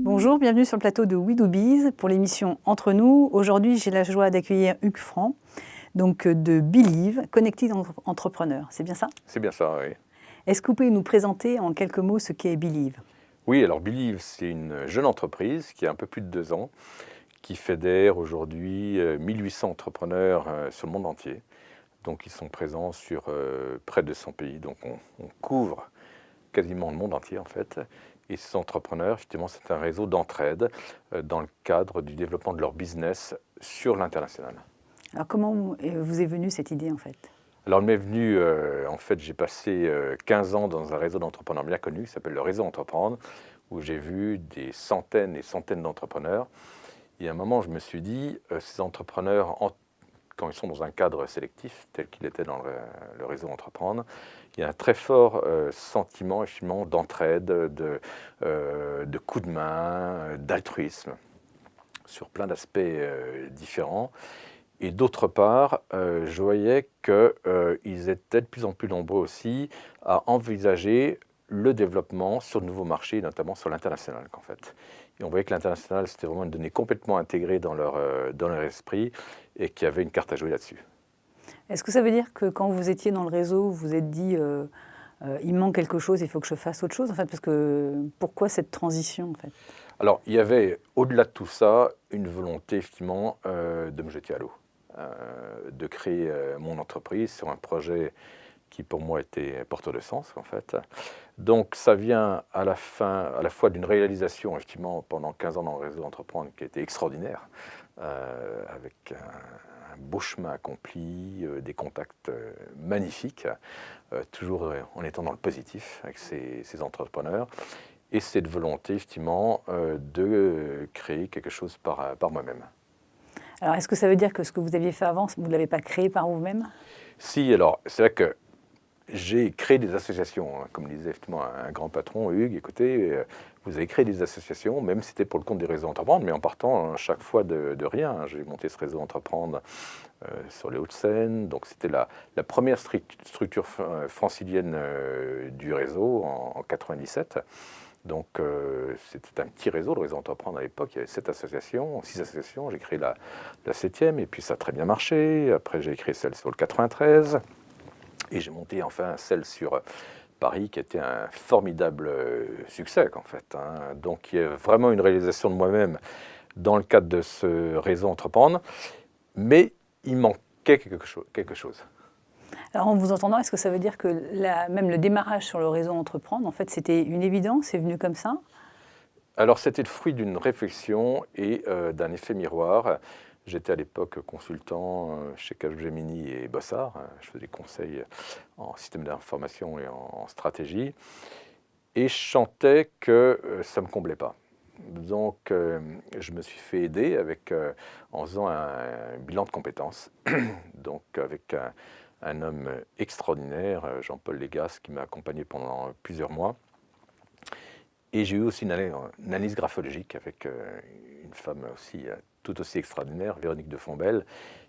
Bonjour, bienvenue sur le plateau de We Do Biz pour l'émission Entre nous. Aujourd'hui, j'ai la joie d'accueillir Hugues Franc, donc de Believe, Connected Entrepreneur. C'est bien ça? C'est bien ça, oui. Est-ce que vous pouvez nous présenter en quelques mots ce qu'est Believe? Oui, alors Believe, c'est une jeune entreprise qui a un peu plus de 2 ans, qui fédère aujourd'hui 1800 entrepreneurs sur le monde entier. Donc ils sont présents sur près de 100 pays, donc on couvre quasiment le monde entier en fait. Et ces entrepreneurs, effectivement, c'est un réseau d'entraide dans le cadre du développement de leur business sur l'international. Alors comment vous est venue cette idée en fait? Alors, elle m'est venue, en fait, j'ai passé 15 ans dans un réseau d'entrepreneurs bien connu qui s'appelle le Réseau Entreprendre, où j'ai vu des centaines et centaines d'entrepreneurs. Et à un moment, je me suis dit, ces entrepreneurs, quand ils sont dans un cadre sélectif, tel qu'il était dans le Réseau Entreprendre, il y a un très fort sentiment, effectivement, d'entraide, de coup de main, d'altruisme, sur plein d'aspects différents. Et d'autre part, je voyais qu'ils étaient de plus en plus nombreux aussi à envisager le développement sur de nouveaux marchés, notamment sur l'international en fait. Et on voyait que l'international, c'était vraiment une donnée complètement intégrée dans leur esprit et qu'il y avait une carte à jouer là-dessus. Est-ce que ça veut dire que quand vous étiez dans le réseau, vous vous êtes dit il me manque quelque chose, il faut que je fasse autre chose en fait, parce que pourquoi cette transition en fait? Alors, il y avait, au-delà de tout ça, une volonté, effectivement, de me jeter à l'eau, de créer mon entreprise sur un projet qui, pour moi, était porteur de sens, en fait. Donc, ça vient à la fois d'une réalisation, effectivement, pendant 15 ans dans le réseau Entreprendre, qui a été extraordinaire, avec un beau chemin accompli, des contacts magnifiques, toujours en étant dans le positif avec ces entrepreneurs. Et cette volonté, effectivement, de créer quelque chose par moi-même. Alors est-ce que ça veut dire que ce que vous aviez fait avant, vous ne l'avez pas créé par vous-même? Si, alors, c'est vrai que j'ai créé des associations, hein, comme disait effectivement un grand patron, Hugues, écoutez, vous avez créé des associations, même si c'était pour le compte des réseaux Entreprendre, mais en partant à chaque fois de rien. J'ai monté ce réseau Entreprendre sur les Hauts-de-Seine, donc c'était la première structure francilienne du réseau en 97. Donc c'était un petit réseau, le réseau Entreprendre à l'époque, il y avait 6 associations, j'ai créé la 7e, et puis ça a très bien marché. Après j'ai créé celle sur le 93, et j'ai monté enfin celle sur Paris, qui était un formidable succès en fait, hein. Donc il y a vraiment une réalisation de moi-même dans le cadre de ce réseau Entreprendre, mais il manquait quelque chose. Alors en vous entendant, est-ce que ça veut dire que même le démarrage sur le réseau Entreprendre, en fait, c'était une évidence, c'est venu comme ça? Alors c'était le fruit d'une réflexion et d'un effet miroir. J'étais à l'époque consultant chez Capgemini et Bossard. Je faisais des conseils en système d'information et en stratégie. Et je sentais que ça ne me comblait pas. Donc je me suis fait aider en faisant un bilan de compétences. Donc avec un homme extraordinaire, Jean-Paul Légas, qui m'a accompagné pendant plusieurs mois. Et j'ai eu aussi une analyse graphologique avec une femme aussi tout aussi extraordinaire, Véronique de Fontbelle,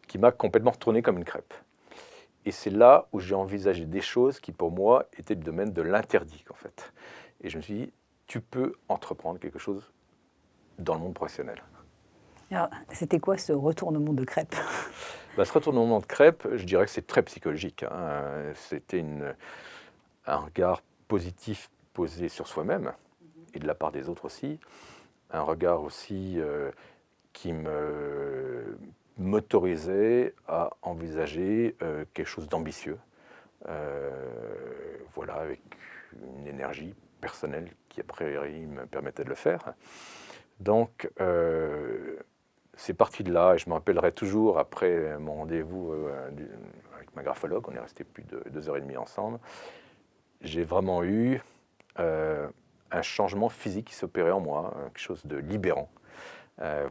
qui m'a complètement retourné comme une crêpe. Et c'est là où j'ai envisagé des choses qui, pour moi, étaient du domaine de l'interdit, en fait. Et je me suis dit, tu peux entreprendre quelque chose dans le monde professionnel. Alors, c'était quoi ce retournement de crêpe? Ce retournement de crêpe, je dirais que c'est très psychologique, hein. C'était un regard positif posé sur soi-même, et de la part des autres aussi. Un regard aussi qui m'autorisait à envisager quelque chose d'ambitieux. Voilà, avec une énergie personnelle qui, a priori, me permettait de le faire. Donc, c'est parti de là, et je me rappellerai toujours, après mon rendez-vous avec ma graphologue, on est resté plus de 2h30 ensemble, j'ai vraiment eu un changement physique qui s'opérait en moi, quelque chose de libérant,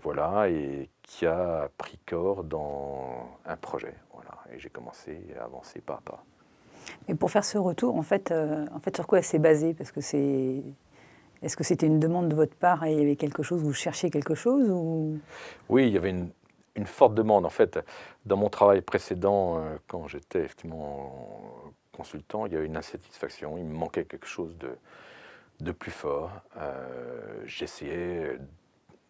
voilà, et qui a pris corps dans un projet, voilà, et j'ai commencé à avancer pas à pas. Et pour faire ce retour, en fait, sur quoi elle s'est basée? Parce que est-ce que c'était une demande de votre part et il y avait quelque chose, vous cherchiez quelque chose ou... Oui, il y avait une forte demande. En fait, dans mon travail précédent, quand j'étais effectivement consultant, il y avait une insatisfaction, il me manquait quelque chose de plus fort. J'essayais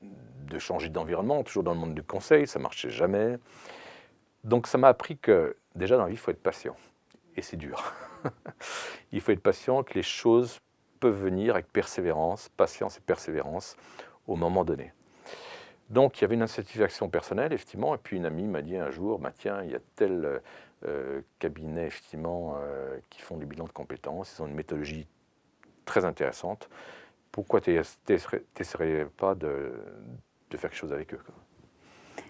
de changer d'environnement, toujours dans le monde du conseil, ça ne marchait jamais. Donc ça m'a appris que déjà dans la vie, il faut être patient. Et c'est dur. Il faut être patient, que les choses peuvent venir avec persévérance, patience et persévérance au moment donné. Donc il y avait une insatisfaction personnelle, effectivement, et puis une amie m'a dit un jour, bah, tiens, il y a tel cabinet, effectivement, qui font des bilans de compétences, ils ont une méthodologie très intéressante, pourquoi tu n'essaierais pas de faire quelque chose avec eux, quoi.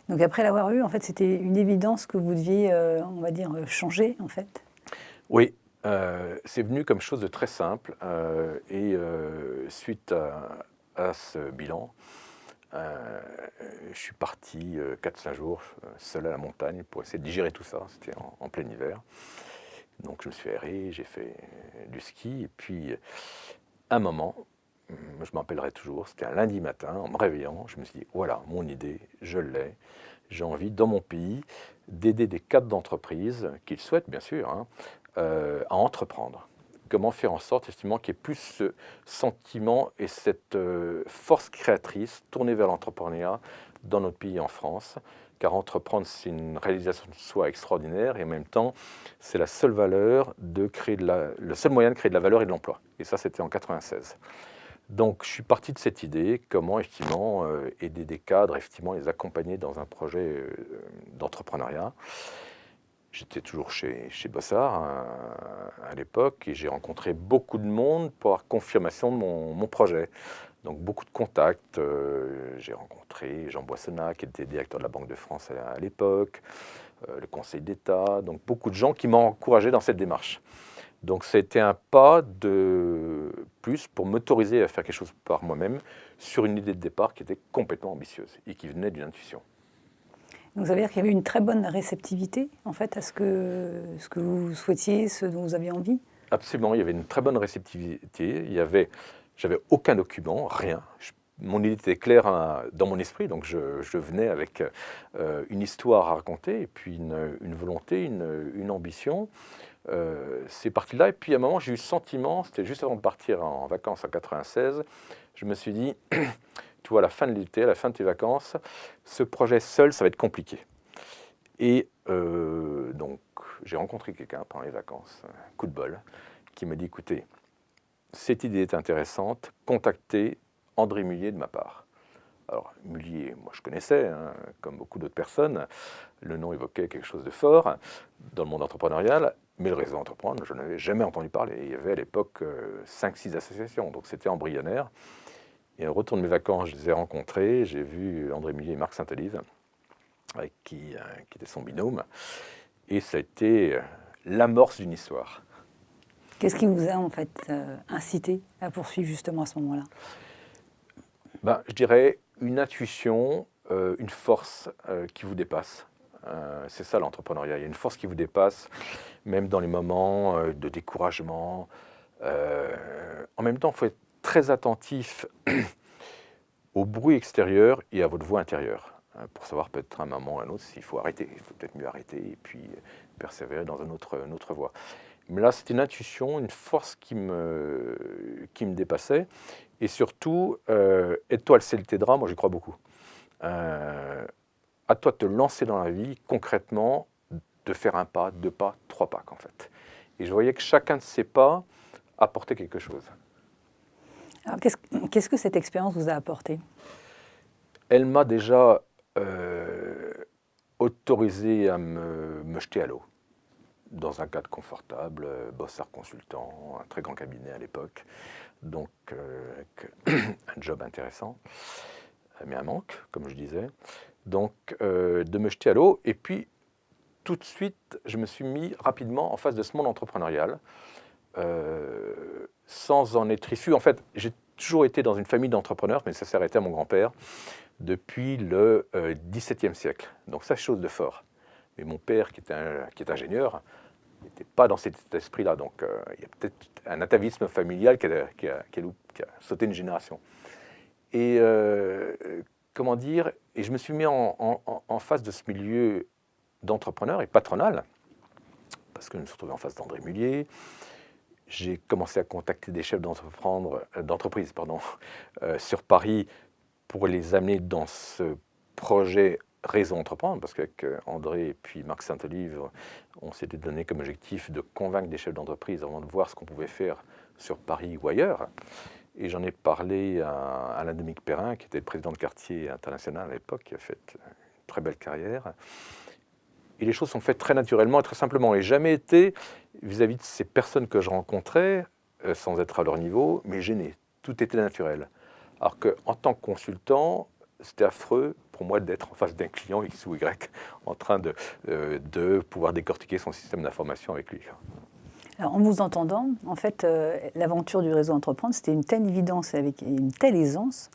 Donc après l'avoir eu, en fait, c'était une évidence que vous deviez, on va dire, changer, en fait. Oui, c'est venu comme chose de très simple, suite à ce bilan, je suis parti 4-5 jours seul à la montagne pour essayer de digérer tout ça. C'était en plein hiver. Donc je me suis aéré, j'ai fait du ski. Et puis, un moment, je m'en rappellerai toujours, c'était un lundi matin, en me réveillant, je me suis dit, voilà, mon idée, je l'ai. J'ai envie, dans mon pays, d'aider des cadres d'entreprise, qu'ils souhaitent bien sûr, hein, à entreprendre. Comment faire en sorte, effectivement, qu'il y ait plus ce sentiment et cette force créatrice tournée vers l'entrepreneuriat dans notre pays, en France. Car entreprendre, c'est une réalisation de soi extraordinaire et en même temps, c'est la seule valeur de créer le seul moyen de créer de la valeur et de l'emploi. Et ça, c'était en 96. Donc, je suis parti de cette idée, comment, effectivement, aider des cadres, effectivement, les accompagner dans un projet d'entrepreneuriat. J'étais toujours chez Bossard à l'époque et j'ai rencontré beaucoup de monde pour avoir confirmation de mon projet. Donc beaucoup de contacts. J'ai rencontré Jean Boissonnat qui était directeur de la Banque de France à l'époque, le Conseil d'État, donc beaucoup de gens qui m'ont encouragé dans cette démarche. Donc ça a été un pas de plus pour m'autoriser à faire quelque chose par moi-même sur une idée de départ qui était complètement ambitieuse et qui venait d'une intuition. Donc ça veut dire qu'il y avait une très bonne réceptivité, en fait, à ce que vous souhaitiez, ce dont vous aviez envie? Absolument, il y avait une très bonne réceptivité. J'avais aucun document, rien. Mon idée était claire dans mon esprit, donc je venais avec une histoire à raconter, et puis une volonté, une ambition. C'est parti de là, et puis à un moment, j'ai eu le sentiment, c'était juste avant de partir en vacances en 96, je me suis dit, tu vois, à la fin de l'été, à la fin de tes vacances, ce projet seul, ça va être compliqué. Et donc, j'ai rencontré quelqu'un pendant les vacances, un coup de bol, qui m'a dit, écoutez, cette idée est intéressante, contactez André Mullier de ma part. Alors, Mullier, moi je connaissais, hein, comme beaucoup d'autres personnes, le nom évoquait quelque chose de fort dans le monde entrepreneurial, mais le réseau entreprendre, je n'avais jamais entendu parler. Il y avait à l'époque 5-6 associations, donc c'était embryonnaire. Et au retour de mes vacances, je les ai rencontrés, j'ai vu André Mullier et Marc Saint-Olive, qui était son binôme, et ça a été l'amorce d'une histoire. Qu'est-ce qui vous a en fait incité à poursuivre justement à ce moment-là? Je dirais une intuition, une force qui vous dépasse. C'est ça l'entrepreneuriat, il y a une force qui vous dépasse, même dans les moments de découragement. En même temps, il faut être très attentif au bruit extérieur et à votre voix intérieure, pour savoir peut-être à un moment ou à un autre s'il faut arrêter. Il faut peut-être mieux arrêter et puis persévérer dans une autre voie. Mais là, c'était une intuition, une force qui me dépassait. Et surtout, aide-toi, elle t'aidera, moi j'y crois beaucoup. À toi de te lancer dans la vie, concrètement, de faire un pas, 2 pas, 3 pas, en fait. Et je voyais que chacun de ces pas apportait quelque chose. Alors, qu'est-ce que cette expérience vous a apporté? Elle m'a déjà autorisé à me jeter à l'eau, dans un cadre confortable, Bossard Consultant, un très grand cabinet à l'époque, donc un job intéressant, mais un manque, comme je disais. Donc de me jeter à l'eau, et puis tout de suite, je me suis mis rapidement en face de ce monde entrepreneurial, sans en être issu. En fait, j'ai toujours été dans une famille d'entrepreneurs, mais ça s'est arrêté à mon grand-père, depuis le XVIIe siècle. Donc ça, c'est chose de fort. Mais mon père, qui est ingénieur, n'était pas dans cet esprit-là. Donc il y a peut-être un atavisme familial qui a sauté une génération. Et comment dire, et je me suis mis en face de ce milieu d'entrepreneurs et patronal, parce que je me suis retrouvé en face d'André Mullier. J'ai commencé à contacter des chefs d'entreprise sur Paris pour les amener dans ce projet Réseau Entreprendre, parce qu'avec André et puis Marc Saint-Olive, on s'était donné comme objectif de convaincre des chefs d'entreprise avant de voir ce qu'on pouvait faire sur Paris ou ailleurs. Et j'en ai parlé à Alain Demic-Perrin, qui était le président de quartier international à l'époque, qui a fait une très belle carrière. Et les choses sont faites très naturellement et très simplement. Et jamais été, vis-à-vis de ces personnes que je rencontrais, sans être à leur niveau, mais gêné. Tout était naturel. Alors qu'en tant que consultant, c'était affreux pour moi d'être en face d'un client X ou Y, en train de pouvoir décortiquer son système d'information avec lui. Alors, en vous entendant, en fait, l'aventure du réseau Entreprendre, c'était une telle évidence, avec une telle aisance,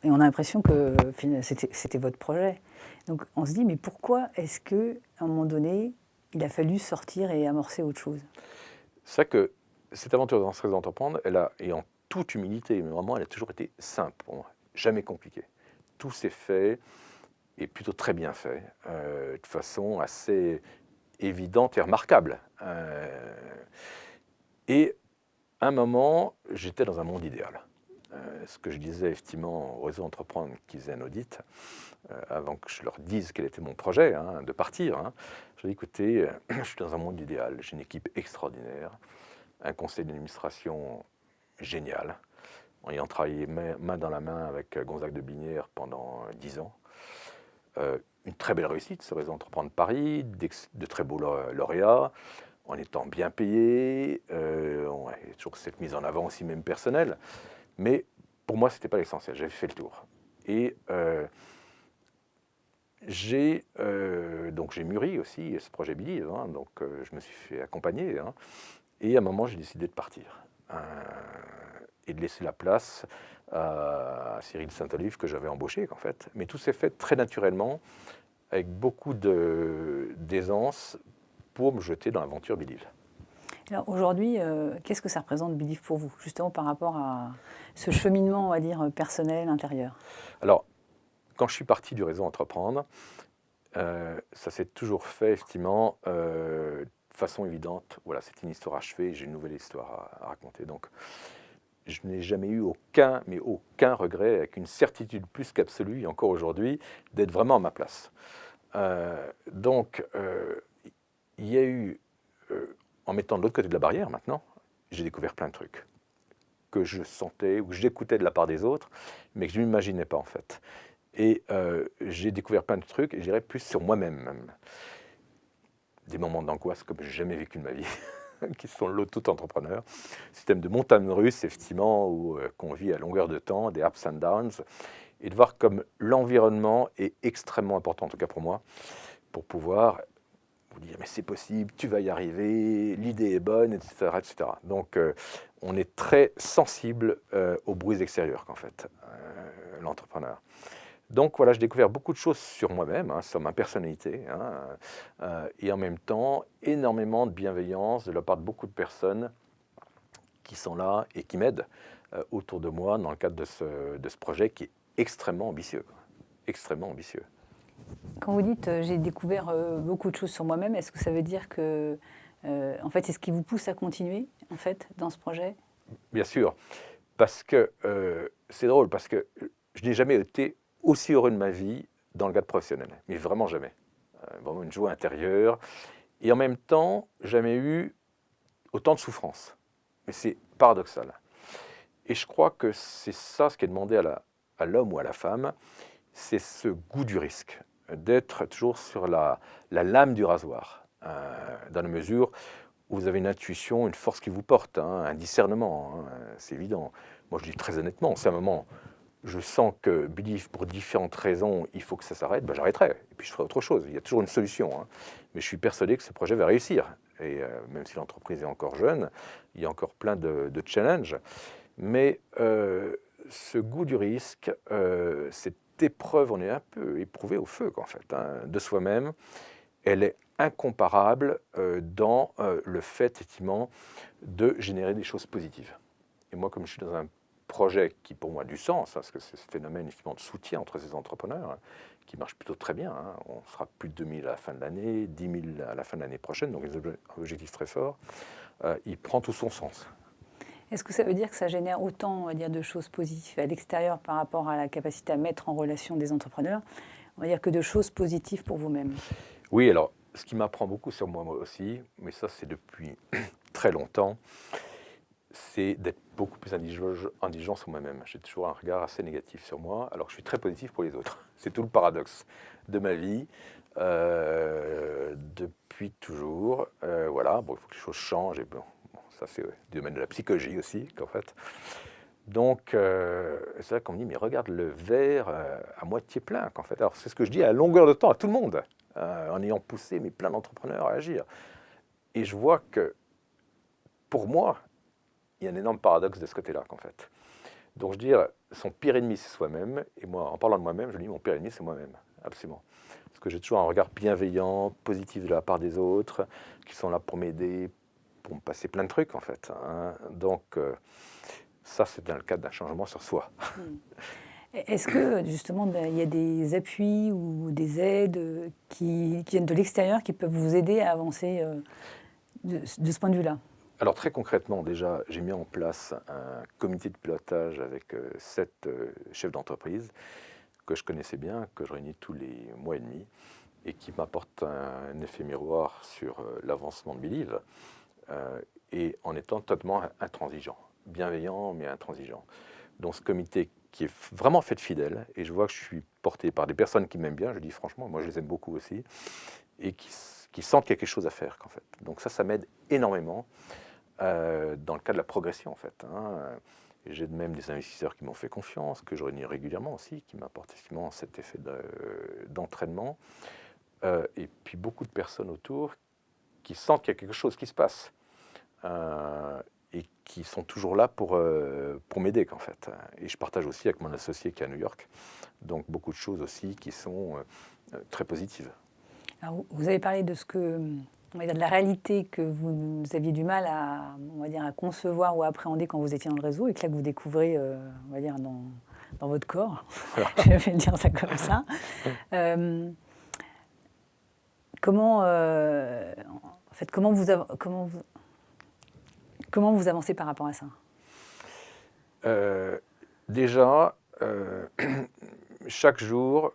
et on a l'impression que c'était votre projet. Donc on se dit, mais pourquoi est-ce qu'à un moment donné, il a fallu sortir et amorcer autre chose? C'est vrai que cette aventure dans ce réseau Entreprendre, et en toute humilité, mais vraiment, elle a toujours été simple pour moi, jamais compliquée. Tout s'est fait, et plutôt très bien fait, de façon assez évidente et remarquable. Et à un moment, j'étais dans un monde idéal. Ce que je disais effectivement au réseau Entreprendre qui faisait un audit, avant que je leur dise quel était mon projet, de partir, je dis écoutez, je suis dans un monde idéal, j'ai une équipe extraordinaire, un conseil d'administration génial, en ayant travaillé main dans la main avec Gonzague de Binière pendant 10 ans. Une très belle réussite, ce réseau Entreprendre Paris, de très beaux lauréats, en étant bien payé, on a toujours cette mise en avant aussi même personnelle, mais pour moi, ce n'était pas l'essentiel, j'avais fait le tour. Et j'ai mûri aussi ce projet Believe, donc je me suis fait accompagner, et à un moment, j'ai décidé de partir et de laisser la place à Cyril Saint-Olive que j'avais embauché, en fait. Mais tout s'est fait très naturellement, avec beaucoup d'aisance pour me jeter dans l'aventure Believe. Alors aujourd'hui, qu'est-ce que ça représente Believe pour vous, justement par rapport à ce cheminement, on va dire, personnel, intérieur? Alors, quand je suis parti du réseau Entreprendre, ça s'est toujours fait, effectivement, de façon évidente. Voilà, c'est une histoire achevée, j'ai une nouvelle histoire à raconter. Donc, je n'ai jamais eu aucun regret, avec une certitude plus qu'absolue, et encore aujourd'hui, d'être vraiment à ma place. Il y a eu, en mettant de l'autre côté de la barrière maintenant, j'ai découvert plein de trucs que je sentais ou que j'écoutais de la part des autres, mais que je ne m'imaginais pas en fait. Et j'ai découvert plein de trucs, et je dirais plus sur moi-même même. Des moments d'angoisse comme je n'ai jamais vécu de ma vie, qui sont l'autre tout entrepreneur. Système de montagne russe, effectivement, qu'on vit à longueur de temps, des ups and downs, et de voir comme l'environnement est extrêmement important, en tout cas pour moi, pour pouvoir vous dire mais c'est possible, tu vas y arriver, l'idée est bonne, etc. etc. Donc on est très sensible aux bruits extérieurs, qu'en fait, l'entrepreneur. Donc voilà, j'ai découvert beaucoup de choses sur moi-même, sur ma personnalité, et en même temps, énormément de bienveillance de la part de beaucoup de personnes qui sont là et qui m'aident autour de moi dans le cadre de ce projet qui est extrêmement ambitieux, extrêmement ambitieux. Quand vous dites j'ai découvert beaucoup de choses sur moi-même, est-ce que ça veut dire que, en fait, c'est ce qui vous pousse à continuer, en fait, dans ce projet? Bien sûr, parce que c'est drôle, parce que je n'ai jamais été aussi heureux de ma vie dans le cadre professionnel, mais vraiment jamais. Vraiment une joie intérieure, et en même temps, jamais eu autant de souffrance. Mais c'est paradoxal. Et je crois que c'est ça ce qui est demandé à l'homme ou à la femme, c'est ce goût du risque, d'être toujours sur la lame du rasoir, dans la mesure où vous avez une intuition, une force qui vous porte, un discernement, c'est évident. Moi, je dis très honnêtement, c'est un moment, je sens que Believe, pour différentes raisons, il faut que ça s'arrête, j'arrêterai, et puis je ferai autre chose. Il y a toujours une solution, mais je suis persuadé que ce projet va réussir. Et même si l'entreprise est encore jeune, il y a encore plein de challenges. Mais ce goût du risque, cette épreuve, on est un peu éprouvé au feu, en fait, de soi-même, elle est incomparable dans le fait, effectivement, de générer des choses positives. Et moi, comme je suis dans un projet qui pour moi a du sens, parce que c'est ce phénomène effectivement de soutien entre ces entrepreneurs qui marche plutôt très bien. On sera plus de 2000 à la fin de l'année, 10 000 à la fin de l'année prochaine, donc des objectifs très forts. Il prend tout son sens. Est-ce que ça veut dire que ça génère autant, on va dire, de choses positives à l'extérieur par rapport à la capacité à mettre en relation des entrepreneurs, on va dire que de choses positives pour vous-même? Oui, alors, ce qui m'apprend beaucoup sur moi aussi, mais ça c'est depuis très longtemps, c'est d'être beaucoup plus indulgent sur moi-même. J'ai toujours un regard assez négatif sur moi, alors que je suis très positif pour les autres. C'est tout le paradoxe de ma vie, depuis toujours. Voilà, bon, il faut que les choses changent, et bon, ça c'est du domaine de la psychologie aussi, qu'en fait. Donc, c'est vrai qu'on me dit, mais regarde le verre à moitié plein, qu'en fait. Alors, c'est ce que je dis à longueur de temps à tout le monde, en ayant poussé plein d'entrepreneurs à agir. Et je vois que, pour moi, il y a un énorme paradoxe de ce côté-là, qu'en fait. Donc, je veux dire, son pire ennemi, c'est soi-même. Et moi, en parlant de moi-même, je dis, mon pire ennemi, c'est moi-même, absolument. Parce que j'ai toujours un regard bienveillant, positif de la part des autres, qui sont là pour m'aider, pour me passer plein de trucs, en fait. Donc, ça, c'est dans le cadre d'un changement sur soi. Est-ce que, justement, il y a des appuis ou des aides qui viennent de l'extérieur qui peuvent vous aider à avancer de ce point de vue-là? Alors, très concrètement, déjà, j'ai mis en place un comité de pilotage avec 7 chefs d'entreprise que je connaissais bien, que je réunis tous les mois et demi, et qui m'apportent un effet miroir sur l'avancement de Believe, et en étant totalement intransigeant. Bienveillant, mais intransigeant. Donc ce comité qui est vraiment fait de fidèles, et je vois que je suis porté par des personnes qui m'aiment bien, je dis franchement, moi je les aime beaucoup aussi, et qui sentent qu'il y a quelque chose à faire, en fait. Donc ça m'aide énormément dans le cas de la progression, en fait. J'ai même des investisseurs qui m'ont fait confiance, que je réunis régulièrement aussi, qui m'apportent effectivement cet effet d'entraînement, et puis beaucoup de personnes autour qui sentent qu'il y a quelque chose qui se passe. Et qui sont toujours là pour m'aider, en fait. Et je partage aussi avec mon associé qui est à New York, donc beaucoup de choses aussi qui sont très positives. Alors, vous avez parlé de on va dire, de la réalité que vous aviez du mal à, on va dire, à concevoir ou à appréhender quand vous étiez dans le réseau, et que là que vous découvrez, on va dire, dans votre corps. Je vais dire ça comme ça. Comment vous avancez par rapport à ça? Déjà, chaque jour,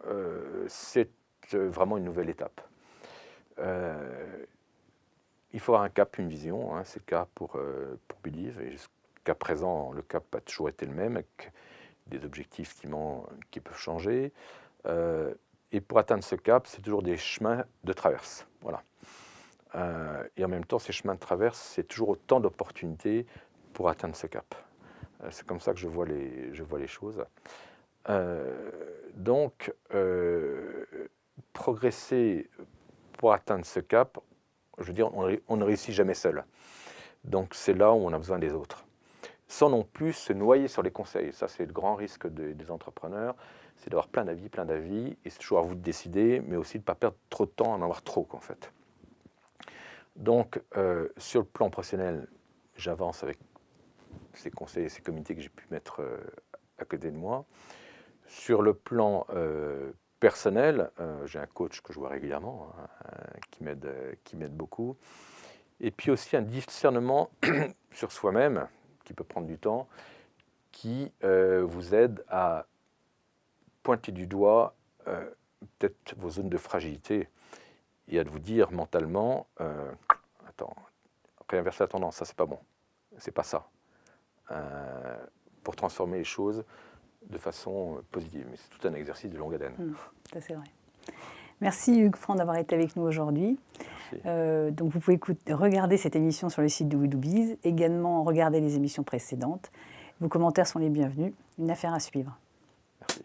c'est vraiment une nouvelle étape. Il faut avoir un cap, une vision. C'est le cas pour Believe. Et jusqu'à présent, le cap a toujours été le même, avec des objectifs qui peuvent changer. Et pour atteindre ce cap, c'est toujours des chemins de traverse. Voilà. Et en même temps, ces chemins de traverse, c'est toujours autant d'opportunités pour atteindre ce cap. C'est comme ça que je vois les choses. Donc, progresser pour atteindre ce cap, je veux dire, on ne réussit jamais seul. Donc, c'est là où on a besoin des autres. Sans non plus se noyer sur les conseils. Ça, c'est le grand risque des entrepreneurs, c'est d'avoir plein d'avis, et c'est toujours à vous de décider, mais aussi de ne pas perdre trop de temps à en avoir trop, en fait. Donc, sur le plan professionnel, j'avance avec ces conseils et ces comités que j'ai pu mettre à côté de moi. Sur le plan personnel, j'ai un coach que je vois régulièrement, qui m'aide beaucoup. Et puis aussi un discernement sur soi-même, qui peut prendre du temps, qui vous aide à pointer du doigt peut-être vos zones de fragilité, et à vous dire mentalement, attends, réinverser la tendance, ça c'est pas bon, c'est pas ça, pour transformer les choses de façon positive. Mais c'est tout un exercice de longue haleine. Ça c'est vrai. Merci Hugues Franc d'avoir été avec nous aujourd'hui. Donc vous pouvez regarder cette émission sur le site de We Do Biz, également regarder les émissions précédentes. Vos commentaires sont les bienvenus. Une affaire à suivre. Merci.